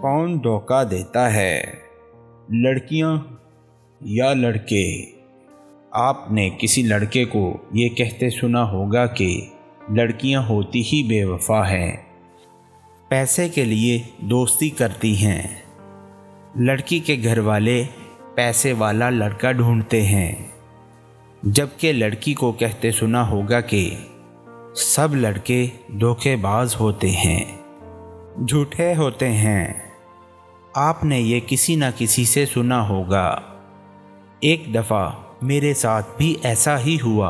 کون دھوکہ دیتا ہے، لڑکیاں یا لڑکے؟ آپ نے کسی لڑکے کو یہ کہتے سنا ہوگا کہ لڑکیاں ہوتی ہی بے وفا ہیں، پیسے کے لیے دوستی کرتی ہیں۔ لڑکی کے گھر والے پیسے والا لڑکا ڈھونڈتے ہیں، جبکہ لڑکی کو کہتے سنا ہوگا کہ سب لڑکے دھوکے باز ہوتے ہیں، جھوٹے ہوتے ہیں۔ آپ نے یہ کسی نہ کسی سے سنا ہوگا۔ ایک دفعہ میرے ساتھ بھی ایسا ہی ہوا۔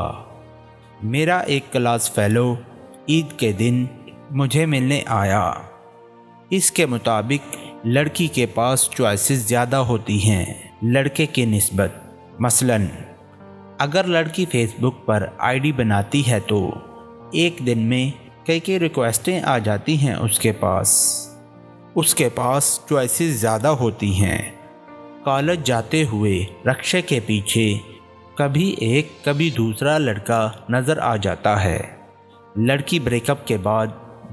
میرا ایک کلاس فیلو عید کے دن مجھے ملنے آیا۔ اس کے مطابق لڑکی کے پاس چوائسز زیادہ ہوتی ہیں لڑکے کی نسبت۔ مثلاً اگر لڑکی face book per I D بناتی ہے تو ایک دن میں کئی ریکویسٹیں آ جاتی ہیں اس کے پاس چوائسز زیادہ ہوتی ہیں۔ کالج جاتے ہوئے رکشے کے پیچھے کبھی ایک کبھی دوسرا لڑکا نظر آ جاتا ہے۔ لڑکی بریک اپ کے بعد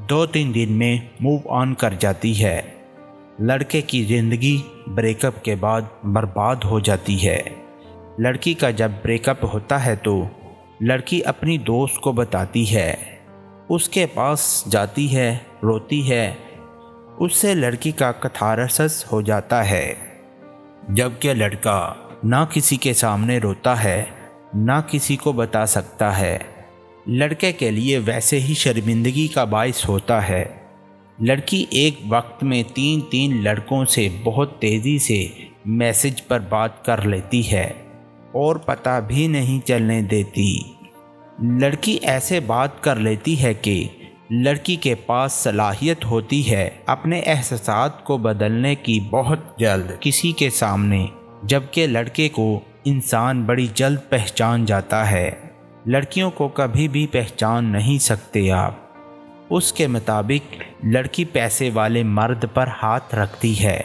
2-3 دن میں موو آن کر جاتی ہے۔ لڑکے کی زندگی بریک اپ کے بعد برباد ہو جاتی ہے۔ لڑکی کا جب بریک اپ ہوتا ہے تو لڑکی اپنی دوست کو بتاتی ہے، اس کے پاس جاتی ہے، روتی ہے، اس سے لڑکی کا کتھارسس ہو جاتا ہے، جبکہ لڑکا نہ کسی کے سامنے روتا ہے نہ کسی کو بتا سکتا ہے۔ لڑکے کے لیے ویسے ہی شرمندگی کا باعث ہوتا ہے۔ لڑکی ایک وقت میں 3 لڑکوں سے بہت تیزی سے میسج پر بات کر لیتی ہے اور پتہ بھی نہیں چلنے دیتی۔ لڑکی ایسے بات کر لیتی ہے کہ لڑکی کے پاس صلاحیت ہوتی ہے اپنے احساسات کو بدلنے کی بہت جلد کسی کے سامنے، جبکہ لڑکے کو انسان بڑی جلد پہچان جاتا ہے۔ لڑکیوں کو کبھی بھی پہچان نہیں سکتے آپ۔ اس کے مطابق لڑکی پیسے والے مرد پر ہاتھ رکھتی ہے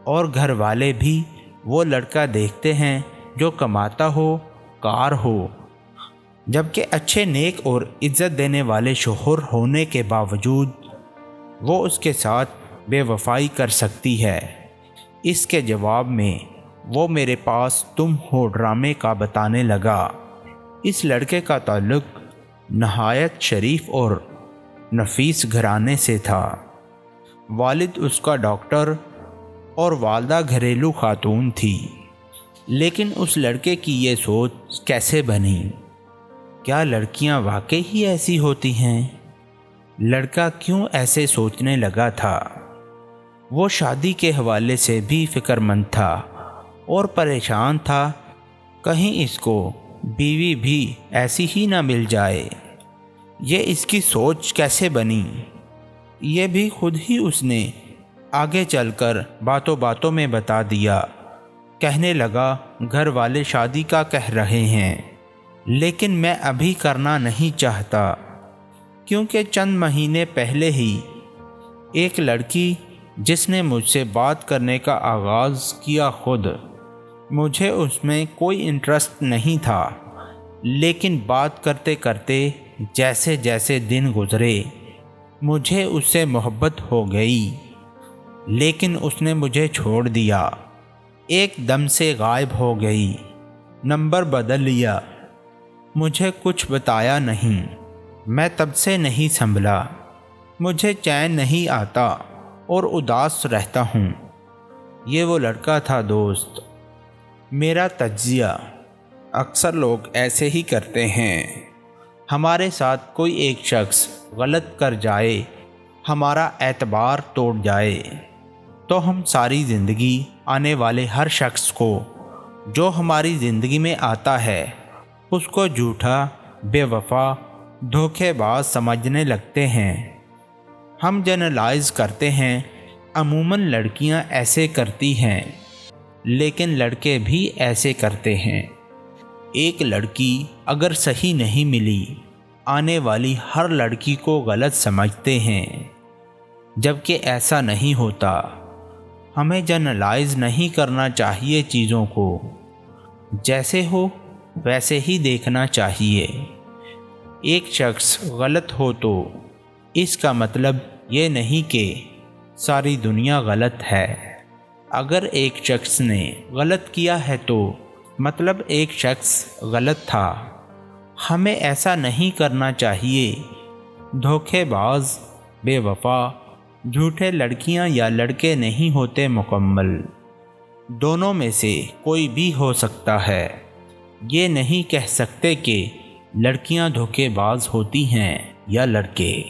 اور گھر والے بھی وہ لڑکا دیکھتے ہیں جو کماتا ہو، کار ہو، جبکہ اچھے نیک اور عزت دینے والے شوہر ہونے کے باوجود وہ اس کے ساتھ بے وفائی کر سکتی ہے۔ اس کے جواب میں وہ میرے پاس تم ہو ڈرامے کا بتانے لگا۔ اس لڑکے کا تعلق نہایت شریف اور نفیس گھرانے سے تھا۔ والد اس کا ڈاکٹر اور والدہ گھریلو خاتون تھی۔ لیکن اس لڑکے کی یہ سوچ کیسے بنی؟ کیا لڑکیاں واقعی ہی ایسی ہوتی ہیں؟ لڑکا کیوں ایسے سوچنے لگا تھا؟ وہ شادی کے حوالے سے بھی فکر مند تھا اور پریشان تھا، کہیں اس کو بیوی بھی ایسی ہی نہ مل جائے۔ یہ اس کی سوچ کیسے بنی؟ یہ بھی خود ہی اس نے آگے چل کر باتوں میں بتا دیا۔ کہنے لگا، گھر والے شادی کا کہہ رہے ہیں لیکن میں ابھی کرنا نہیں چاہتا، کیونکہ چند مہینے پہلے ہی ایک لڑکی جس نے مجھ سے بات کرنے کا آغاز کیا، خود مجھے اس میں کوئی انٹرسٹ نہیں تھا، لیکن بات کرتے کرتے جیسے دن گزرے مجھے اس سے محبت ہو گئی، لیکن اس نے مجھے چھوڑ دیا، ایک دم سے غائب ہو گئی، نمبر بدل لیا، مجھے کچھ بتایا نہیں۔ میں تب سے نہیں سنبھلا، مجھے چین نہیں آتا اور اداس رہتا ہوں۔ یہ وہ لڑکا تھا دوست۔ میرا تجزیہ، اکثر لوگ ایسے ہی کرتے ہیں۔ ہمارے ساتھ کوئی ایک شخص غلط کر جائے، ہمارا اعتبار توڑ جائے، تو ہم ساری زندگی آنے والے ہر شخص کو جو ہماری زندگی میں آتا ہے اس کو جھوٹا، بے وفا، دھوکے باز سمجھنے لگتے ہیں۔ ہم جنرلائز کرتے ہیں، عموماً لڑکیاں ایسے کرتی ہیں، لیکن لڑکے بھی ایسے کرتے ہیں۔ ایک لڑکی اگر صحیح نہیں ملی، آنے والی ہر لڑکی کو غلط سمجھتے ہیں، جبکہ ایسا نہیں ہوتا۔ ہمیں جنرلائز نہیں کرنا چاہیے چیزوں کو، جیسے ہو ویسے ہی دیکھنا چاہیے۔ ایک شخص غلط ہو تو اس کا مطلب یہ نہیں کہ ساری دنیا غلط ہے۔ اگر ایک شخص نے غلط کیا ہے تو مطلب ایک شخص غلط تھا۔ ہمیں ایسا نہیں کرنا چاہیے۔ دھوکے باز، بے وفا، جھوٹے لڑکیاں یا لڑکے نہیں ہوتے مکمل، دونوں میں سے کوئی بھی ہو سکتا ہے۔ یہ نہیں کہہ سکتے کہ لڑکیاں دھوکے باز ہوتی ہیں یا لڑکے۔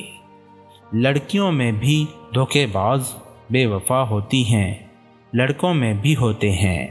لڑکیوں میں بھی دھوکے باز، بے وفا ہوتی ہیں، لڑکوں میں بھی ہوتے ہیں۔